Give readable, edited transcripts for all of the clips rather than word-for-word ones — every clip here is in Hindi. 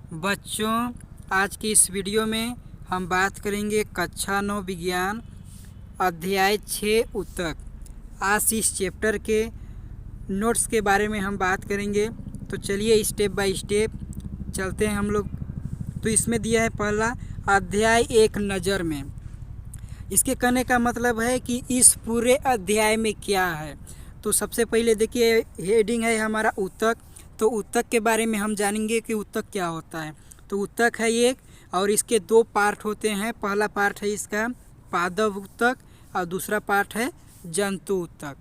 बच्चों, आज की इस वीडियो में हम बात करेंगे कक्षा 9 विज्ञान अध्याय 6 उत्तक। आज इस चैप्टर के नोट्स के बारे में हम बात करेंगे। तो चलिए स्टेप बाय स्टेप चलते हैं हम लोग। तो इसमें दिया है पहला अध्याय एक नज़र में। इसके कहने का मतलब है कि इस पूरे अध्याय में क्या है। तो सबसे पहले देखिए हेडिंग है हमारा उत्तक। तो उत्तक के बारे में हम जानेंगे कि उत्तक क्या होता है। तो उत्तक है एक, और इसके दो पार्ट होते हैं। पहला पार्ट है इसका पादप उत्तक और दूसरा पार्ट है जंतु उत्तक।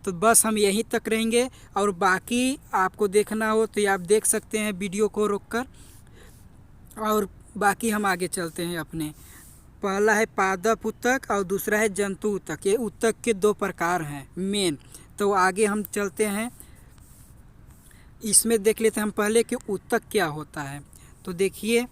तो बस हम यहीं तक रहेंगे, और बाकी आपको देखना हो तो आप देख सकते हैं वीडियो को रोककर, और बाकी हम आगे चलते हैं अपने। पहला है पादप उत्तक और दूसरा है जंतु उत्तक। ये उत्तक के दो प्रकार हैं मेन। तो आगे हम चलते हैं, इसमें देख लेते हैं हम पहले कि उत्तक क्या होता है। तो देखिए,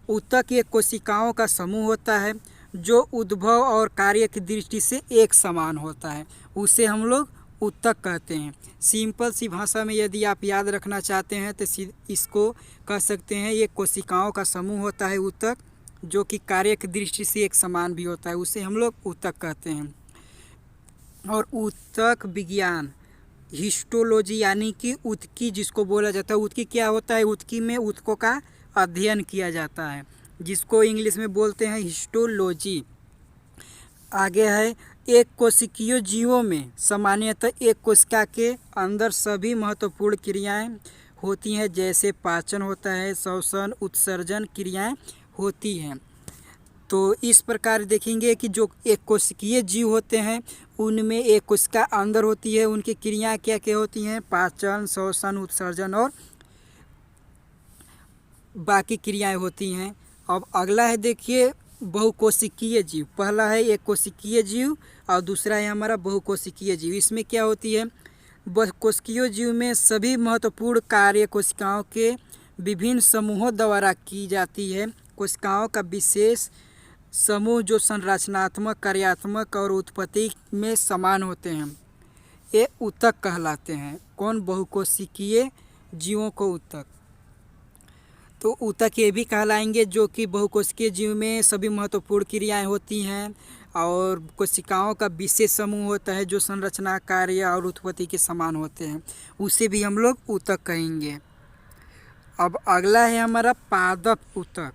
उत्तक एक कोशिकाओं का समूह होता है जो उद्भव और कार्य की दृष्टि से एक समान होता है, उसे हम लोग उत्तक कहते हैं। सिंपल सी भाषा में यदि आप याद रखना चाहते हैं तो इसको कह सकते हैं, ये कोशिकाओं का समूह होता है उत्तक, जो कि कार्य की दृष्टि से एक समान भी होता है, उसे हम लोग उत्तक कहते हैं। और उत्तक विज्ञान हिस्टोलॉजी यानी कि उत्की जिसको बोला जाता है। उत्की क्या होता है? उत्की में उत्कों का अध्ययन किया जाता है, जिसको इंग्लिश में बोलते हैं हिस्टोलॉजी। आगे है एक कोशिकीय जीवों में सामान्यतः एक कोशिका के अंदर सभी महत्वपूर्ण क्रियाएं होती हैं, जैसे पाचन होता है, श्वसन, उत्सर्जन क्रियाएं होती हैं। तो इस प्रकार देखेंगे कि जो एक कोशिकीय जीव होते हैं उनमें एक कोशिका अंदर होती है, उनकी क्रियाएं क्या क्या होती हैं? पाचन, श्वसन, उत्सर्जन और बाकी क्रियाएं होती हैं। अब अगला है देखिए बहुकोशिकीय जीव। पहला है एक कोशिकीय जीव और दूसरा है हमारा बहुकोशिकीय जीव। इसमें क्या होती है? बहुकोशिकीय जीव में सभी महत्वपूर्ण कार्य कोशिकाओं के विभिन्न समूहों द्वारा की जाती है। कोशिकाओं का विशेष समूह जो संरचनात्मक, कार्यात्मक और उत्पत्ति में समान होते हैं, ये उत्तक कहलाते हैं। कौन? बहुकोशिकीय जीवों को उत्तक। तो उत्तक ये भी कहलाएंगे जो कि बहुकोशिकीय जीव में सभी महत्वपूर्ण क्रियाएं होती हैं और कोशिकाओं का विशेष समूह होता है जो संरचना, कार्य और उत्पत्ति के समान होते हैं, उसे भी हम लोग उत्तक कहेंगे। अब अगला है हमारा पादप उत्तक।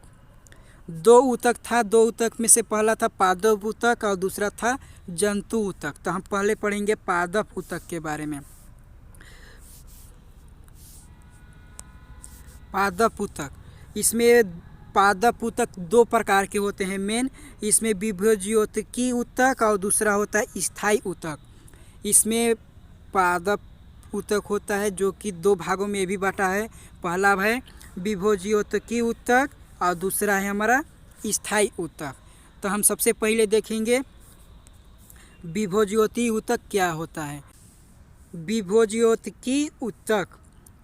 दो उत्तक था, दो उत्तक में से पहला था पादप उत्तक और दूसरा था जंतु उत्तक। तो हम पहले पढ़ेंगे पादप उत्तक के बारे में। पादप उत्तक, इसमें पादप उत्तक दो प्रकार के होते हैं मेन। इसमें विभोज्योतकी उत्तक और दूसरा होता है स्थायी उत्तक। इसमें पादप उत्तक होता है जो कि दो भागों में भी बटा है। पहला है विभोज्योतकी उत्तक और दूसरा है हमारा स्थायी उत्तक। तो हम सबसे पहले देखेंगे विभोज्योति उत्तक क्या होता है। विभोज्योतकी उत्तक,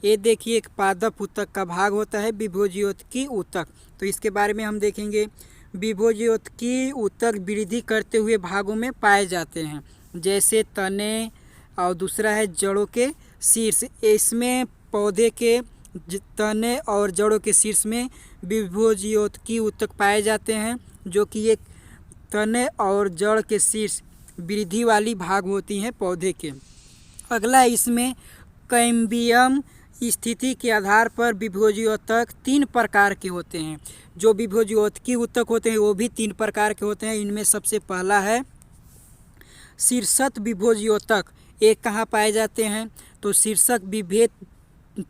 ये देखिए एक पादप उत्तक का भाग होता है विभोज्योतकी उत्तक। तो इसके बारे में हम देखेंगे। विभोज्योतकी उत्तक वृद्धि करते हुए भागों में पाए जाते हैं, जैसे तने और दूसरा है जड़ों के शीर्ष। इसमें पौधे के तने और जड़ों के शीर्ष में विभोज्योतकी उत्तक पाए जाते हैं, जो कि एक तने और जड़ के शीर्ष वृद्धि वाली भाग होती हैं पौधे के। अगला इसमें कैम्बियम स्थिति के आधार पर विभोज्योतक तीन प्रकार के होते हैं। जो विभोज्योतकी उत्तक होते हैं वो भी तीन प्रकार के होते हैं। इनमें सबसे पहला है शीर्षक विभोज्योतक। एक कहाँ पाए जाते हैं? तो शीर्षक विभेद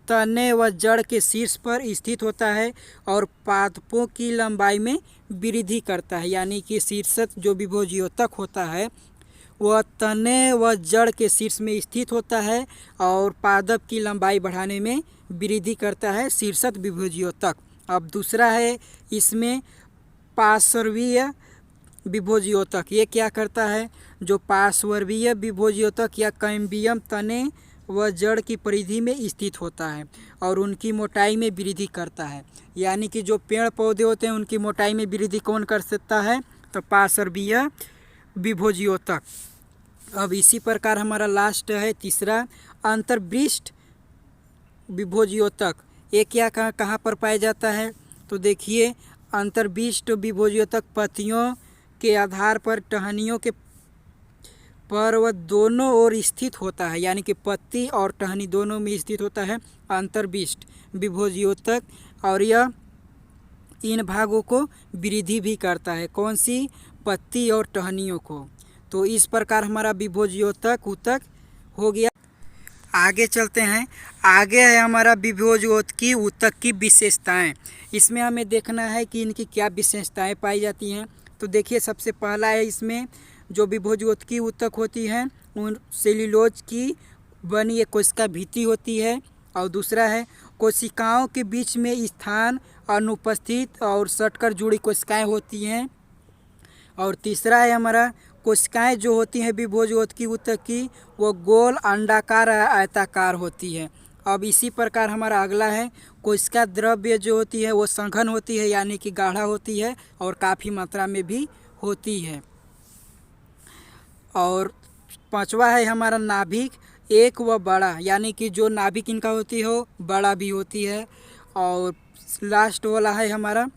तने व जड़ के शीर्ष पर स्थित होता है और पादपों की लंबाई में वृद्धि करता है। यानी कि शीर्षक जो विभोज्योतक होता है वह तने व जड़ के शीर्ष में स्थित होता है और पादप की लंबाई बढ़ाने में वृद्धि करता है, शीर्षक विभोज्योतक। अब दूसरा है इसमें पार्श्वीय विभोज्योतक। ये क्या करता है? जो पार्श्वीय विभोज्योतक या कैम्बियम तने व जड़ की परिधि में स्थित होता है और उनकी मोटाई में वृद्धि करता है। यानी कि जो पेड़ पौधे होते हैं उनकी मोटाई में वृद्धि कौन कर सकता है? तो पार्श्वीय विभोज्योतक। अब इसी प्रकार हमारा लास्ट है तीसरा अंतर्वृष्ट विभोज्योतक। ये क्या कहाँ पर पाया जाता है? तो देखिए अंतर्विष्ट विभोज्योतक पत्तियों के आधार पर टहनियों के पर वह दोनों ओर स्थित होता है, यानी कि पत्ती और टहनी दोनों में स्थित होता है अंतर्विष्ट विभोज्योतक। और यह इन भागों को वृद्धि भी करता है, कौन सी? पत्ती और टहनियों को। तो इस प्रकार हमारा विभोज्योतक ऊतक हो गया। आगे चलते हैं। आगे है हमारा विभोज्योतकी ऊतक की विशेषताएं। इसमें हमें देखना है कि इनकी क्या विशेषताएं पाई जाती हैं। तो देखिए सबसे पहला है, इसमें जो विभोज्योतकी ऊतक होती है उन सेल्यूलोज की बनी एक कोशिका भित्ति होती है। और दूसरा है कोशिकाओं के बीच में स्थान अनुपस्थित और सटकर जुड़ी कोशिकाएं होती हैं। और तीसरा है हमारा कोशिकाएं जो होती हैं विभोज्योतकी ऊतक की वो गोल अंडाकार आयताकार होती है। अब इसी प्रकार हमारा अगला है कोशिका द्रव्य जो होती है वो सघन होती है, यानी कि गाढ़ा होती है और काफ़ी मात्रा में भी होती है। और पांचवा है हमारा नाभिक एक व बड़ा, यानी कि जो नाभिक इनका होती है वो बड़ा भी होती है। और लास्ट वाला है हमारा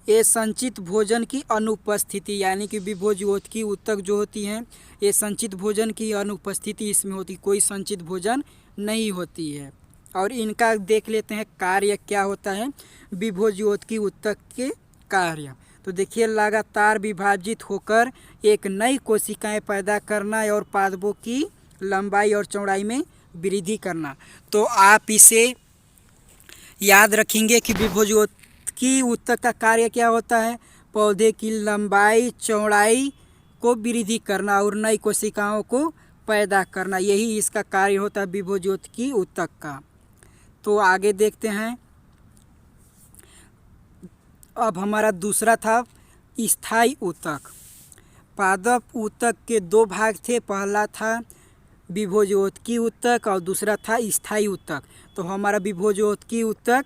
ये संचित भोजन की अनुपस्थिति, यानी कि विभोज्योतकी ऊतक जो होती हैं ये संचित भोजन की अनुपस्थिति इसमें होती, कोई संचित भोजन नहीं होती है। और इनका देख लेते हैं कार्य क्या होता है विभोज्योतकी ऊतक के कार्य। तो देखिए लगातार विभाजित होकर एक नई कोशिकाएं पैदा करना और पादपों की लंबाई और चौड़ाई में वृद्धि करना। तो आप इसे याद रखेंगे कि विभोज्योतकी ऊतक का कार्य क्या होता है? पौधे की लंबाई चौड़ाई को वृद्धि करना और नई कोशिकाओं को पैदा करना, यही इसका कार्य होता है विभोज्योतकी ऊतक का। तो आगे देखते हैं। अब हमारा दूसरा था स्थायी ऊतक। पादप ऊतक के दो भाग थे, पहला था विभोज्योतकी ऊतक और दूसरा था स्थायी ऊतक। तो हमारा विभोज्योतकी ऊतक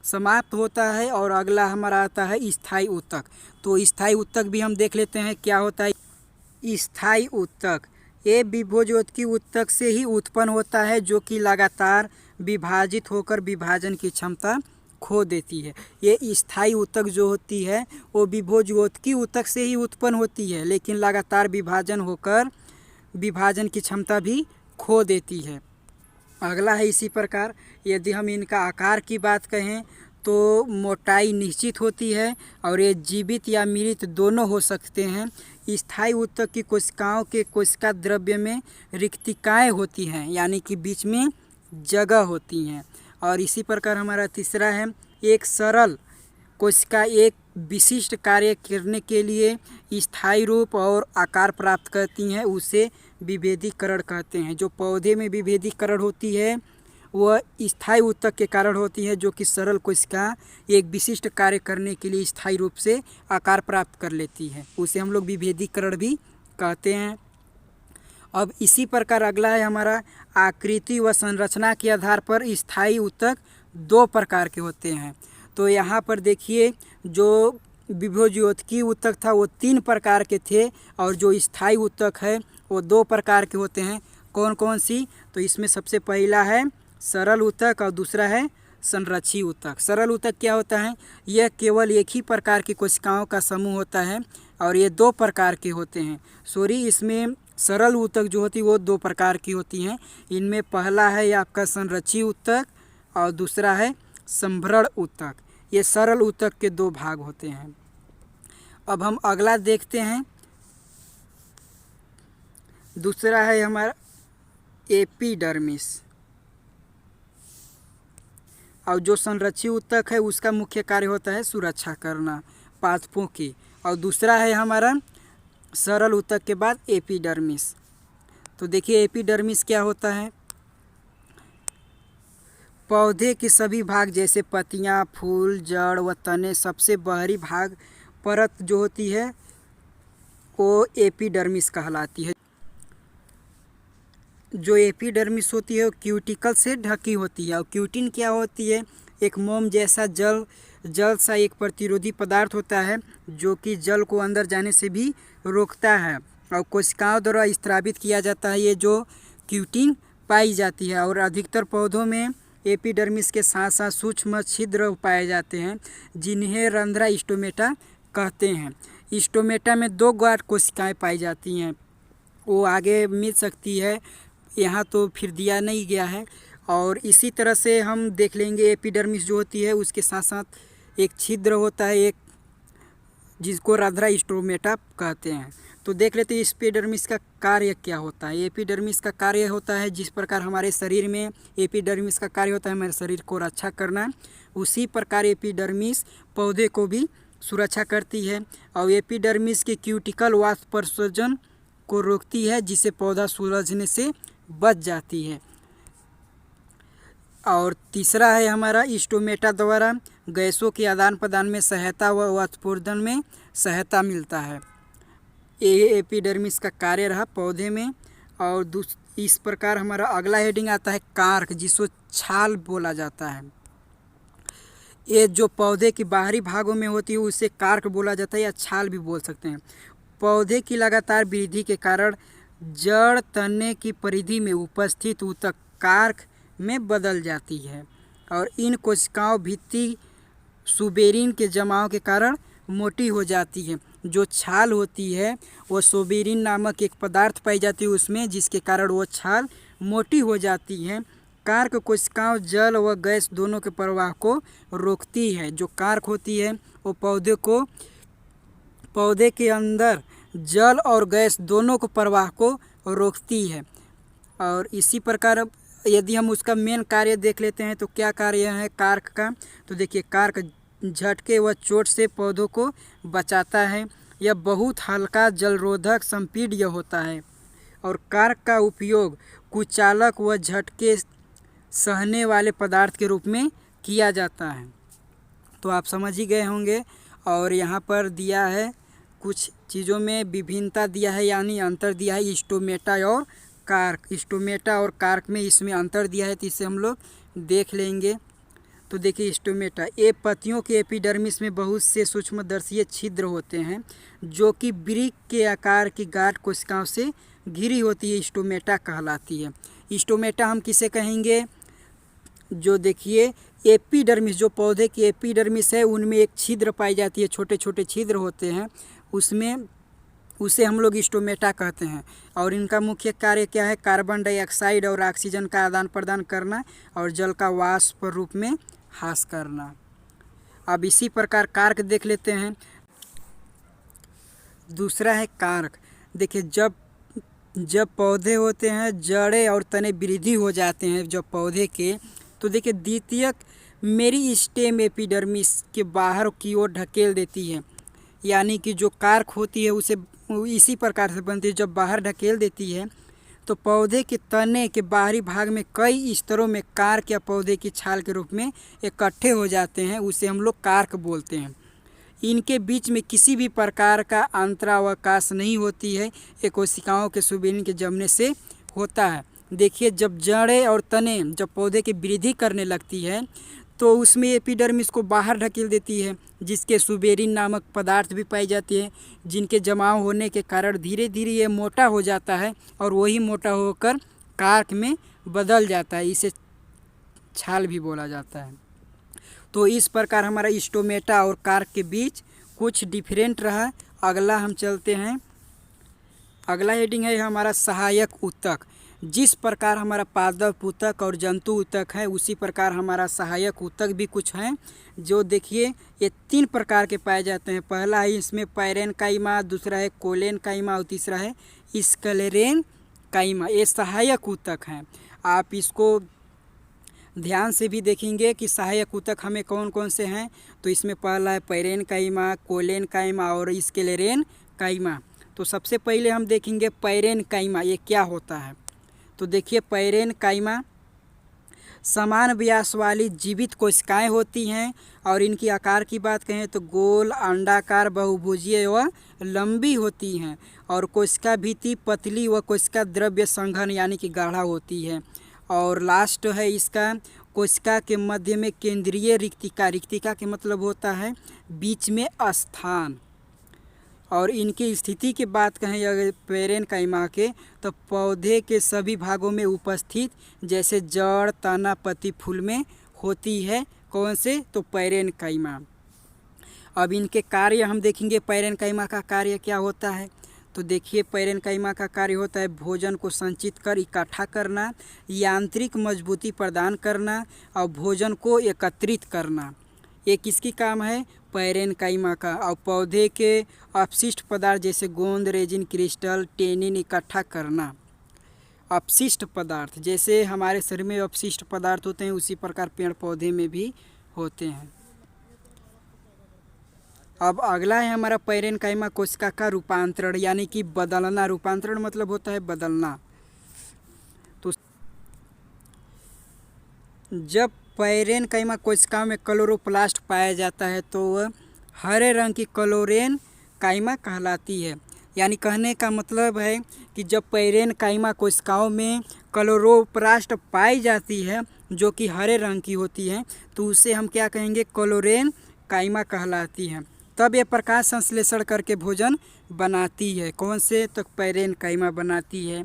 समाप्त होता है और अगला हमारा आता है स्थायी ऊतक। तो स्थायी ऊतक भी हम देख लेते हैं क्या होता है। स्थायी ऊतक ये विभोज्योतकी ऊतक से ही उत्पन्न होता है, जो कि लगातार विभाजित होकर विभाजन की क्षमता खो देती है। ये स्थायी ऊतक जो होती है वो विभोज्योतकी ऊतक से ही उत्पन्न होती है, लेकिन लगातार विभाजन होकर विभाजन की क्षमता भी खो देती है। अगला है इसी प्रकार यदि हम इनका आकार की बात कहें तो मोटाई निश्चित होती है और ये जीवित या मृत दोनों हो सकते हैं। स्थायी ऊतक की कोशिकाओं के कोशिका द्रव्य में रिक्तिकाएँ होती हैं, यानी कि बीच में जगह होती हैं। और इसी प्रकार हमारा तीसरा है एक सरल कोशिका एक विशिष्ट कार्य करने के लिए स्थायी रूप और आकार प्राप्त करती हैं, उसे विभेदीकरण कहते हैं। जो पौधे में विभेदीकरण होती है वह स्थायी ऊतक के कारण होती है, जो कि सरल कोशिका एक विशिष्ट कार्य करने के लिए स्थायी रूप से आकार प्राप्त कर लेती है, उसे हम लोग विभेदीकरण भी कहते हैं। अब इसी प्रकार अगला है हमारा आकृति व संरचना के आधार पर स्थायी ऊतक दो प्रकार के होते हैं। तो यहाँ पर देखिए जो विभोज्योतकी ऊतक था वो 3 प्रकार के थे और जो स्थायी ऊतक है वो 2 प्रकार के होते हैं। कौन कौन सी? तो इसमें सबसे पहला है सरल ऊतक और दूसरा है संरक्षी ऊतक। सरल ऊतक क्या होता है? यह केवल एक ही प्रकार की कोशिकाओं का समूह होता है और ये 2 प्रकार के होते हैं। इसमें सरल ऊतक जो होती है वो 2 प्रकार की होती हैं। इनमें पहला है आपका संरक्षी ऊतक और दूसरा है संभरण ऊतक। ये सरल ऊतक के 2 भाग होते हैं। अब हम अगला देखते हैं। दूसरा है हमारा एपिडर्मिस। और जो संरक्षी ऊतक है उसका मुख्य कार्य होता है सुरक्षा करना पादपों की। और दूसरा है हमारा सरल ऊतक के बाद एपिडर्मिस। तो देखिए एपिडर्मिस क्या होता है? पौधे के सभी भाग जैसे पत्तियां, फूल, जड़ व तने सबसे बाहरी भाग परत जो होती है वो एपिडर्मिस कहलाती है। जो एपिडर्मिस होती है वो क्यूटिकल से ढकी होती है। और क्यूटिन क्या होती है? एक मोम जैसा जल सा एक प्रतिरोधी पदार्थ होता है जो कि जल को अंदर जाने से भी रोकता है और कोशिकाओं द्वारा स्त्रावित किया जाता है। ये जो क्यूटिन पाई जाती है और अधिकतर पौधों में एपिडर्मिस के साथ साथ सूक्ष्म छिद्र पाए जाते हैं जिन्हें रंध्रा स्टोमेटा कहते हैं। स्टोमेटा में 2 गाढ़ कोशिकाएं पाई जाती हैं, वो आगे मिल सकती है, यहाँ तो फिर दिया नहीं गया है। और इसी तरह से हम देख लेंगे एपिडर्मिस जो होती है उसके साथ साथ एक छिद्र होता है एक, जिसको रंध्रा स्टोमेटा कहते हैं। तो देख लेते हैं एपिडर्मिस का कार्य क्या होता है। एपिडर्मिस का कार्य होता है जिस प्रकार हमारे शरीर में एपिडर्मिस का कार्य होता है हमारे शरीर को रक्षा करना, उसी प्रकार एपिडर्मिस पौधे को भी सुरक्षा करती है। और एपिडर्मिस के क्यूटिकल वाष्पोत्सर्जन को रोकती है जिससे पौधा सुलझने से बच जाती है। और तीसरा है हमारा स्टोमेटा द्वारा गैसों के आदान प्रदान में सहायता व वाष्पोत्सर्जन में सहायता मिलता है। ये एपिडर्मिस का कार्य रहा पौधे में। और इस प्रकार हमारा अगला हेडिंग आता है कार्क, जिसको छाल बोला जाता है। ये जो पौधे की बाहरी भागों में होती है उसे कार्क बोला जाता है या छाल भी बोल सकते हैं। पौधे की लगातार वृद्धि के कारण जड़ तने की परिधि में उपस्थित ऊतक कार्क में बदल जाती है और इन कोशिकाओं भित्ति सुबेरिन के जमाव के कारण मोटी हो जाती है। जो छाल होती है वो सुबेरिन नामक एक पदार्थ पाई जाती है उसमें, जिसके कारण वो छाल मोटी हो जाती है। कार्क कोशिकाओं जल व गैस दोनों के प्रवाह को रोकती है। जो कार्क होती है वो पौधे के अंदर जल और गैस दोनों को प्रवाह को रोकती है। और इसी प्रकार यदि हम उसका मेन कार्य देख लेते हैं तो क्या कार्य है कार्क का, तो देखिए कार्क झटके व चोट से पौधों को बचाता है। यह बहुत हल्का जलरोधक संपीड्य होता है और कार्क का उपयोग कुचालक व झटके सहने वाले पदार्थ के रूप में किया जाता है। तो आप समझ ही गए होंगे। और यहाँ पर दिया है कुछ चीज़ों में विभिन्नता दिया है यानी अंतर दिया है स्टोमेटा और कार्क। स्टोमेटा और कार्क में इसमें अंतर दिया है तो इसे हम लोग देख लेंगे। तो देखिए स्टोमेटा, ये पत्तियों के एपिडर्मिस में बहुत से सूक्ष्मदर्शीय छिद्र होते हैं जो कि वृक्क के आकार की गाढ़ कोशिकाओं से घिरी होती है, स्टोमेटा कहलाती है। स्टोमेटा हम किसे कहेंगे, जो देखिए एपिडर्मिस, जो पौधे की एपिडर्मिस है उनमें एक छिद्र पाई जाती है, छोटे छोटे छिद्र होते हैं उसमें, उसे हम लोग स्टोमेटा कहते हैं। और इनका मुख्य कार्य क्या है, कार्बन डाइऑक्साइड और ऑक्सीजन का आदान प्रदान करना और जल का वाष्प रूप में ह्रास करना। अब इसी प्रकार कार्क देख लेते हैं। दूसरा है कार्क। देखिए जब पौधे होते हैं जड़ें और तने वृद्धि हो जाते हैं जब पौधे के, तो देखिए द्वितीयक मेरिस्टेम एपिडर्मिस के बाहर की ओर ढकेल देती है, यानी कि जो कार्क होती है उसे इसी प्रकार से बनती है। जब बाहर ढकेल देती है तो पौधे के तने के बाहरी भाग में कई स्तरों में कार्क या पौधे की छाल के रूप में इकट्ठे हो जाते हैं, उसे हम लोग कार्क बोलते हैं। इनके बीच में किसी भी प्रकार का अंतरावकाश नहीं होती है, ये कोशिकाओं के सुबेरिन के जमने से होता है। देखिए जब जड़ें और तने जब पौधे की वृद्धि करने लगती है तो उसमें एपिडर्मिस को बाहर ढकेल देती है, जिसके सुबेरिन नामक पदार्थ भी पाई जाती है, जिनके जमाव होने के कारण धीरे धीरे ये मोटा हो जाता है और वही मोटा होकर कार्क में बदल जाता है, इसे छाल भी बोला जाता है। तो इस प्रकार हमारा स्टोमेटा और कार्क के बीच कुछ डिफरेंट रहा। अगला हम चलते हैं। अगला हेडिंग है हमारा सहायक ऊतक। जिस प्रकार हमारा पादप ऊतक और जंतु ऊतक है उसी प्रकार हमारा सहायक ऊतक भी कुछ हैं, जो देखिए ये 3 प्रकार के पाए जाते हैं। पहला है इसमें पैरेनकाइमा, दूसरा है कोलेनकाइमा और तीसरा है स्क्लेरेनकाइमा। ये सहायक ऊतक हैं। आप इसको ध्यान से भी देखेंगे कि सहायक ऊतक हमें कौन कौन से हैं। तो इसमें पहला है पैरेनकाइमा, कोलेनकाइमा और स्क्लेरेनकाइमा। तो सबसे पहले हम देखेंगे पैरेनकाइमा, ये क्या होता है। तो देखिए पैरेनकाइमा समान व्यास वाली जीवित कोशिकाएं होती हैं और इनकी आकार की बात कहें तो गोल, अंडाकार, बहुभुजीय व लंबी होती हैं और कोशिका भित्ति पतली व कोशिका द्रव्य संघन यानी कि गाढ़ा होती है। और लास्ट है इसका कोशिका के मध्य में केंद्रीय रिक्तिका। रिक्तिका के मतलब होता है बीच में स्थान। और इनकी स्थिति की बात कहें अगर पैरेनकाइमा के, तो पौधे के सभी भागों में उपस्थित, जैसे जड़, तना, पत्ती, फूल में होती है। कौन से? तो पैरेनकाइमा। अब इनके कार्य हम देखेंगे, पैरेनकाइमा का कार्य क्या होता है। तो देखिए, पैरेनकाइमा का कार्य होता है भोजन को संचित कर इकट्ठा करना, यांत्रिक मजबूती प्रदान करना और भोजन को एकत्रित करना। ये किसकी काम है? पैरेनकाइमा का। और पौधे के अपशिष्ट पदार्थ जैसे गोंद, रेजिन, क्रिस्टल, टेनिन इकट्ठा करना। अपशिष्ट पदार्थ जैसे हमारे शरीर में अपशिष्ट पदार्थ होते हैं, उसी प्रकार पेड़ पौधे में भी होते हैं। अब अगला है हमारा पैरेनकाइमा कोशिका का रूपांतरण, यानी कि बदलना। रूपांतरण मतलब होता है बदलना। तो जब पैरेनकाइमा कोशिकाओं में क्लोरोप्लास्ट पाया जाता है तो वह हरे रंग की क्लोरेनकाइमा कहलाती है। यानी कहने का मतलब है कि जब पैरेनकाइमा कोशिकाओं में क्लोरोप्लास्ट पाई जाती है जो कि हरे रंग की होती है, तो उसे हम क्या कहेंगे? क्लोरेनकाइमा कहलाती है। तब ये प्रकाश संश्लेषण करके भोजन बनाती है। कौन से? तो पैरेनकाइमा बनाती है।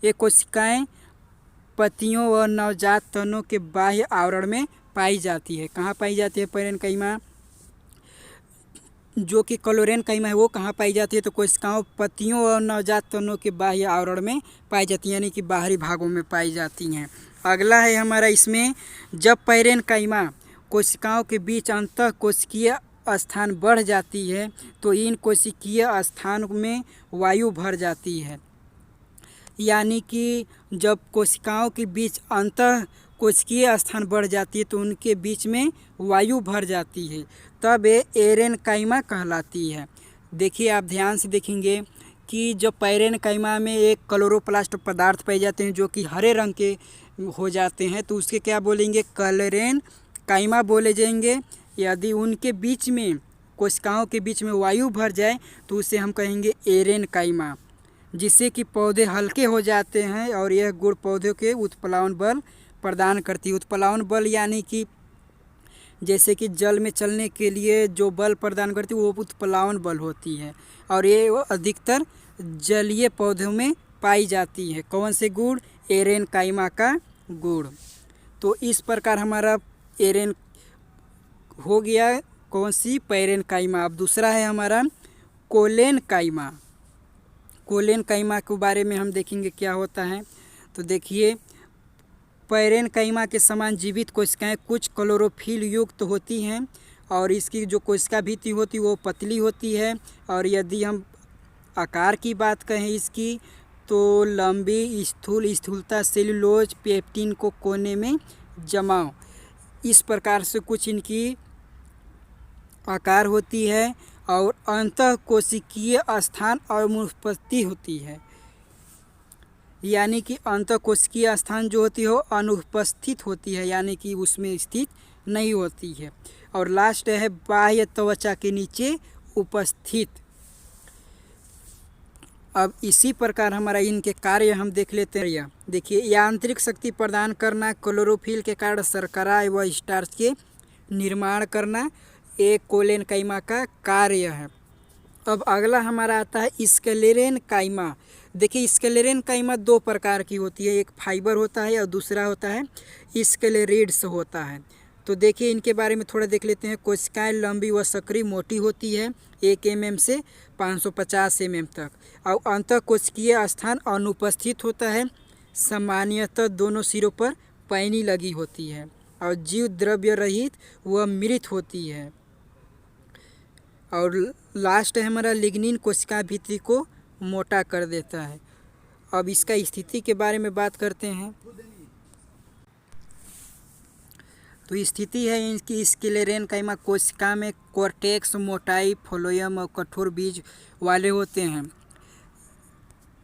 ये कोशिकाएं पत्तियों व नवजात तनों के बाह्य आवरण में पाई जाती है। कहाँ पाई जाती है पैरेनकाइमा? जो कि क्लोरेनकाइमा है वो कहाँ पाई जाती है? तो कोशिकाओं पत्तियों और नवजात तनों के बाह्य आवरण में पाई जाती है, यानी कि बाहरी भागों में पाई जाती हैं। अगला है हमारा इसमें, जब पैरेनकाइमा कोशिकाओं के बीच अंतः कोशिकीय स्थान बढ़ जाती है तो इन कोशिकीय स्थान में वायु भर जाती है। यानी कि जब कोशिकाओं के बीच अंतः कोशिकीय स्थान बढ़ जाती है तो उनके बीच में वायु भर जाती है, तब ये एरेनकाइमा कहलाती है। देखिए, आप ध्यान से देखेंगे कि जब पैरेनकाइमा में एक क्लोरोप्लास्ट पदार्थ पाए जाते हैं जो कि हरे रंग के हो जाते हैं, तो उसके क्या बोलेंगे? क्लोरेनकाइमा बोले जाएंगे। यदि उनके बीच में, कोशिकाओं के बीच में वायु भर जाए तो उसे हम कहेंगे एरेनकाइमा, जिससे कि पौधे हल्के हो जाते हैं और यह गुण पौधों के उत्प्लावन बल प्रदान करती है। उत्प्लावन बल यानी कि जैसे कि जल में चलने के लिए जो बल प्रदान करती है वो उत्प्लावन बल होती है, और ये अधिकतर जलीय पौधों में पाई जाती है। कौन से गुण? एरेनकाइमा का गुण। तो इस प्रकार हमारा एरेन हो गया कौन सी? पैरेनकाइमा। अब दूसरा है हमारा कोलेनकाइमा। कोलेनकाइमा के बारे में हम देखेंगे क्या होता है। तो देखिए, पैरेनकाइमा के समान जीवित कोशिकाएं कुछ क्लोरोफिल युक्त होती हैं और इसकी जो कोशिका भित्ति होती है वो पतली होती है। और यदि हम आकार की बात कहें इसकी, तो लंबी, स्थूलता, सेलुलोज, पेप्टिन को कोने में जमाव, इस प्रकार से कुछ इनकी आकार होती है। और अंतः कोशिकीय स्थान अनुपस्थित होती है, यानी कि अंतः कोशिकीय स्थान जो होती है वो अनुपस्थित होती है, यानी कि उसमें स्थित नहीं होती है। और लास्ट है बाह्य त्वचा के नीचे उपस्थित। अब इसी प्रकार हमारा इनके कार्य हम देख लेते हैं। देखिए, यांत्रिक शक्ति प्रदान करना, क्लोरोफिल के कारण शर्करा व स्टार्च के निर्माण करना, एक कोलेनकाइमा का कार्य है। अब अगला हमारा आता है स्क्लेरेनकाइमा। देखिए, स्क्लेरेनकाइमा दो प्रकार की होती है, एक फाइबर होता है और दूसरा होता है स्क्लेरिड्स होता है। तो देखिए, इनके बारे में थोड़ा देख लेते हैं। कोशिकाएं लंबी व सक्रिय मोटी होती है, 1 mm से 550 mm तक, और अंतः कोशिकीय स्थान अनुपस्थित होता है। सामान्यतः दोनों सिरों पर पैनी लगी होती है और जीव द्रव्य रहित व मृत होती है। और लास्ट है हमारा लिग्निन, कोशिका भित्ति को मोटा कर देता है। अब इसका स्थिति के बारे में बात करते हैं। तो स्थिति है इनकी, स्क्लेरेनकाइमा कोशिका में कोर्टेक्स, मोटाई, फ्लोएम और कठोर बीज वाले होते हैं।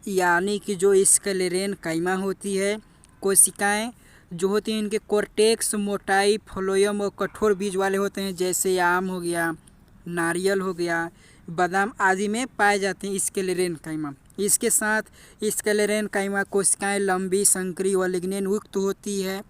यानी कि जो स्क्लेरेनकाइमा होती है, कोशिकाएं जो होती हैं इनके कोर्टेक्स, मोटाई, फ्लोएम और कठोर बीज वाले होते हैं, जैसे आम हो गया, नारियल हो गया, बादाम आदि में पाए जाते हैं स्क्लेरेनकाइमा। इसके साथ स्क्लेरेनकाइमा कोशिकाएं लंबी, संकरी व लिग्निन युक्त होती है।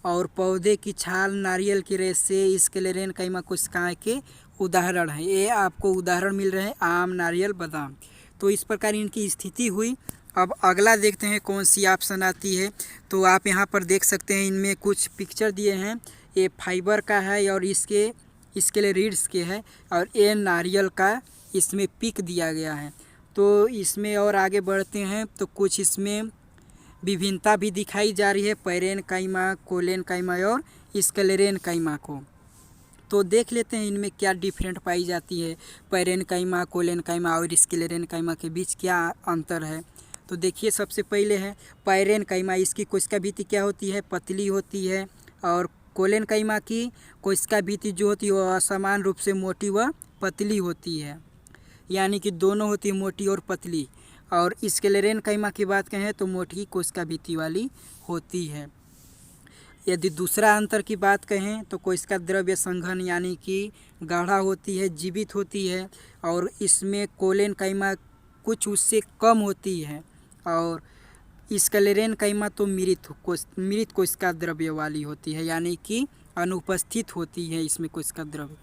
और पौधे की छाल, नारियल की रेशे स्क्लेरेनकाइमा कोशिकाएं के उदाहरण है। ये आपको उदाहरण मिल रहे हैं आम, नारियल, बादाम। तो इस प्रकार इनकी स्थिति हुई। अब अगला देखते हैं कौन सी ऑप्शन आती है। तो आप यहाँ पर देख सकते हैं इनमें कुछ पिक्चर दिए हैं। ये फाइबर का है और इसके लिए रीड्स के है, और ये नारियल का इसमें पिक दिया गया है। तो इसमें और आगे बढ़ते हैं तो कुछ इसमें विभिन्नता भी दिखाई जा रही है पैरेनकाइमा, कोलेनकाइमा और स्क्लेरेनकाइमा को। तो देख लेते हैं इनमें क्या डिफरेंट पाई जाती है, पैरेनकाइमा, कोलेनकाइमा और स्क्लेरेनकाइमा के बीच क्या अंतर है। तो देखिए सबसे पहले है पैरेनकाइमा। इसकी कोशिका भित्ति क्या होती है, पतली होती है। और कोलेनकाइमा की कोशिका भित्ति जो होती है वह असमान रूप से मोटी व पतली होती है, यानी कि दोनों होती है मोटी और पतली। और स्क्लेरेनकाइमा की बात कहें तो मोटी कोशिका भित्ति वाली होती है। यदि दूसरा अंतर की बात कहें तो कोशिका द्रव्य संघन यानी कि गाढ़ा होती है, जीवित होती है। और इसमें कोलेनकाइमा कुछ उससे कम होती है, और स्क्लेरेनकाइमा तो मृत कोशिका द्रव्य वाली होती है, यानी कि अनुपस्थित होती है इसमें कोशिका द्रव्य।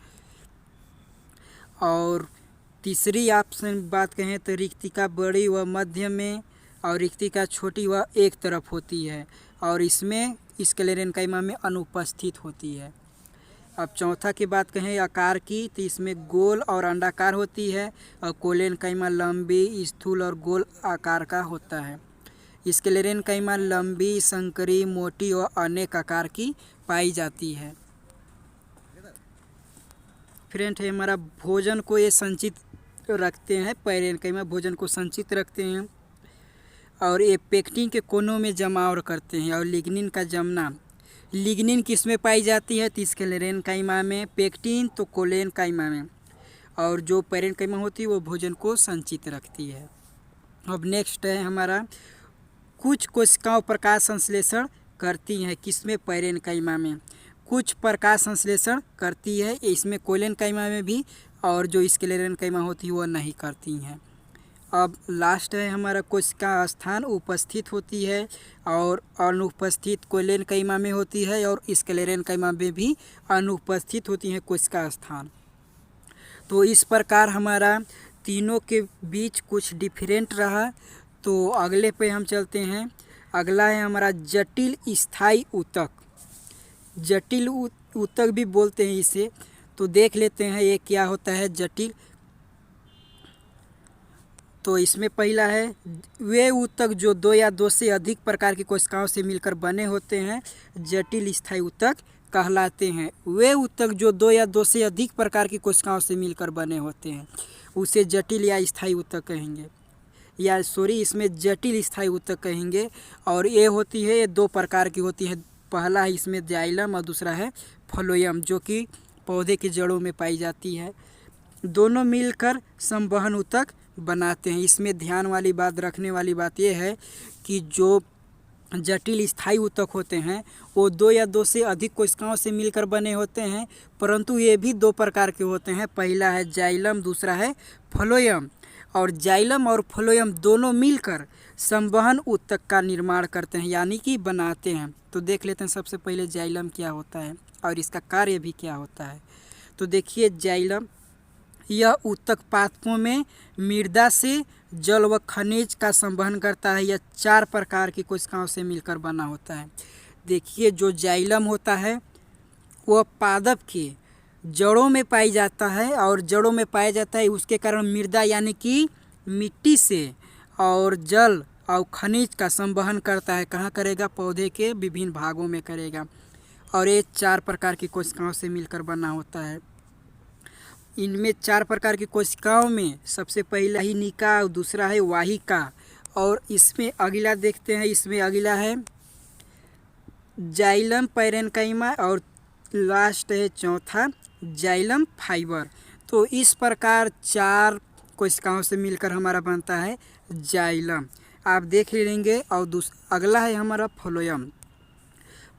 और तीसरी ऑप्शन बात कहें तो रिक्तिका बड़ी व मध्य में और रिक्तिका छोटी व एक तरफ होती है, और इसमें स्क्लेरेनकाइमा में अनुपस्थित होती है। अब चौथा की बात कहें आकार की तो इसमें गोल और अंडाकार होती है, और कोलेनकाइमा लंबी, स्थूल और गोल आकार का होता है। स्क्लेरेनकाइमा लंबी, संकरी, मोटी और अनेक आकार की पाई जाती है। फ्रेंड है हमारा भोजन को ये संचित रखते हैं, पैरेनकाइमा भोजन को संचित रखते हैं, और ये पेक्टिन के कोनों में जमाव करते हैं। और लिग्निन का जमना, लिग्निन किस में पाई जाती है तो स्क्लेरेनकाइमा में, पेक्टिन तो कोलेनकाइमा में। और जो पैरेनकाइमा होती है वो भोजन को संचित रखती है। अब नेक्स्ट है हमारा कुछ कोशिकाओं प्रकाश संश्लेषण करती हैं, किसमें, पैरेनकाइमा में। कुछ प्रकाश संश्लेषण करती है, इसमें कोलेनकाइमा में भी, और जो स्क्लेरेनकाइमा होती है वो नहीं करती हैं। अब लास्ट है हमारा कोशिका स्थान उपस्थित होती है, और अनुपस्थित कोलेनकाइमा में होती है, और स्क्लेरेनकाइमा में भी अनुपस्थित होती हैं कोशिका स्थान। तो इस प्रकार हमारा तीनों के बीच कुछ डिफरेंट रहा। तो अगले पे हम चलते हैं। अगला है हमारा जटिल स्थायी ऊतक। जटिल ऊतक भी बोलते हैं इसे। तो देख लेते हैं ये क्या होता है जटिल। तो इसमें पहला है वे ऊतक जो दो या दो से अधिक प्रकार की कोशिकाओं से मिलकर बने होते हैं जटिल स्थायी ऊतक कहलाते हैं। वे ऊतक जो दो या दो से अधिक प्रकार की कोशिकाओं से मिलकर बने होते हैं उसे जटिल या स्थायी ऊतक कहेंगे, या इसमें जटिल स्थायी ऊतक कहेंगे। और ये होती है, ये दो प्रकार की होती है। पहला है इसमें जाइलम और दूसरा है फ्लोएम, जो कि पौधे की जड़ों में पाई जाती है। दोनों मिलकर संवहन ऊतक बनाते हैं। इसमें ध्यान वाली बात, रखने वाली बात यह है कि जो जटिल स्थायी ऊतक होते हैं वो दो या दो से अधिक कोशिकाओं से मिलकर बने होते हैं, परंतु ये भी दो प्रकार के होते हैं। पहला है जाइलम, दूसरा है फ्लोएम। और जाइलम और फ्लोएम दोनों मिलकर संवहन ऊतक का निर्माण करते हैं, यानी कि बनाते हैं। तो देख लेते हैं सबसे पहले जाइलम क्या होता है और इसका कार्य भी क्या होता है। तो देखिए जाइलम, यह ऊतक पादपों में मृदा से जल व खनिज का संवहन करता है। यह 4 प्रकार की कोशिकाओं से मिलकर बना होता है। देखिए जो जाइलम होता है वह पादप के जड़ों में पाई जाता है, और जड़ों में पाया जाता है उसके कारण मृदा यानी कि मिट्टी से और जल और खनिज का संवहन करता है। कहाँ करेगा? पौधे के विभिन्न भागों में करेगा। और ये 4 प्रकार की कोशिकाओं से मिलकर बना होता है। इनमें 4 प्रकार की कोशिकाओं में सबसे पहला ही निका, दूसरा है वाहिका, और इसमें अगला देखते हैं। इसमें अगला है जाइलम पैरेनकाइमा, और लास्ट है चौथा जाइलम फाइबर। तो इस प्रकार 4 कोशिकाओं से मिलकर हमारा बनता है जाइलम, आप देख लेंगे। और अगला है हमारा फ्लोएम।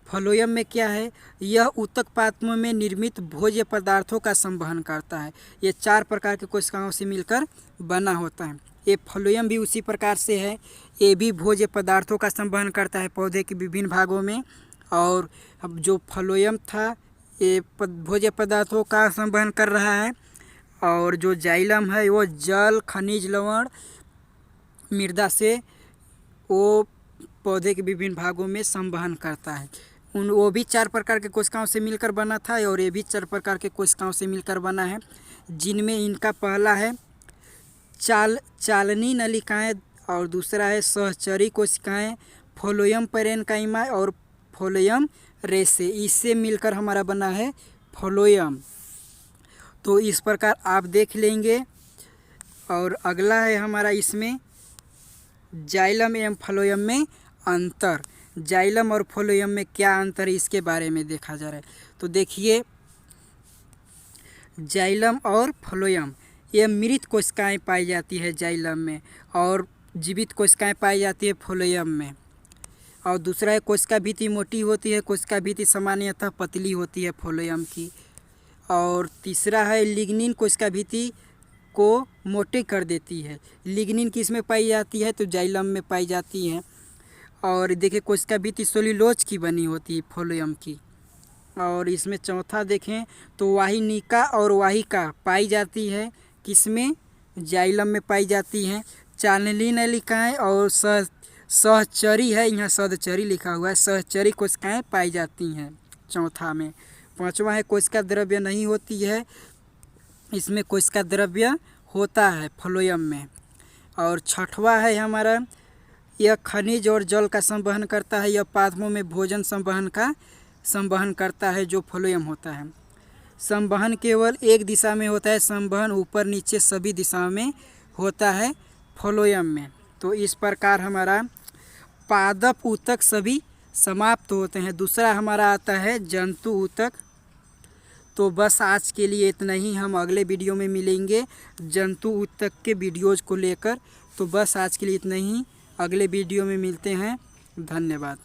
फ्लोएम में क्या है? यह ऊतक पादपों में निर्मित भोज्य पदार्थों का संवहन करता है। ये 4 प्रकार के कोशिकाओं से मिलकर बना होता है। ये फ्लोएम भी उसी प्रकार से है, ये भी भोज्य पदार्थों का संवहन करता है पौधे के विभिन्न भागों में। और अब जो फ्लोएम था ये भोज्य पदार्थों का संवहन कर रहा है, और जो जाइलम है वो जल, खनिज, लवण, मृदा से वो पौधे के विभिन्न भागों में संवहन करता है। वो भी 4 प्रकार के कोशिकाओं से मिलकर बना था और ये भी 4 प्रकार के कोशिकाओं से मिलकर बना है, जिनमें इनका पहला है चालनी नलिकाएं और दूसरा है सहचरी कोशिकाएं, फ्लोएम पैरेन्काइमा और फ्लोएम रेसे। इससे मिलकर हमारा बना है फ्लोएम। तो इस प्रकार आप देख लेंगे। और अगला है हमारा इसमें जाइलम एवं फ्लोएम में अंतर। जाइलम और फ्लोएम में क्या अंतर है इसके बारे में देखा जा रहा है। तो देखिए, जाइलम और फ्लोएम, ये मृत कोशिकाएं पाई जाती है जाइलम में और जीवित कोशिकाएं पाई जाती है फ्लोएम में। और दूसरा है कोशिका भित्ति मोटी होती है, कोशिका भित्ति सामान्यतः पतली होती है फ्लोएम की। और तीसरा है लिग्निन कोशिका भित्ति को मोटे कर देती है। लिग्निन किस में पाई जाती है? तो जाइलम में पाई जाती है। और देखिए कोशिका भित्ति सेल्यूलोज की बनी होती है फ्लोएम की। और इसमें चौथा देखें तो वाहिनिका और वाहिका पाई जाती है किसमें? जाइलम में पाई जाती हैं। चालनी नलिकाएं और सहचरी है, यहाँ सहचरी लिखा हुआ है, सहचरी कोशिकाएं पाई जाती हैं चौथा में। पांचवा है कोशिका द्रव्य नहीं होती है, इसमें कोशिका द्रव्य होता है फ्लोएम में। और छठवा है हमारा, यह खनिज और जल का संवहन करता है, यह पादपों में भोजन संवहन करता है जो फ्लोएम होता है। संवहन केवल एक दिशा में होता है, संवहन ऊपर नीचे सभी दिशाओं में होता है फ्लोएम में। तो इस प्रकार हमारा पादप ऊतक सभी समाप्त होते हैं। दूसरा हमारा आता है जंतु ऊतक। तो बस आज के लिए इतना ही, हम अगले वीडियो में मिलेंगे जंतु ऊतक के वीडियोज़ को लेकर। तो बस आज के लिए इतना ही, अगले वीडियो में मिलते हैं। धन्यवाद।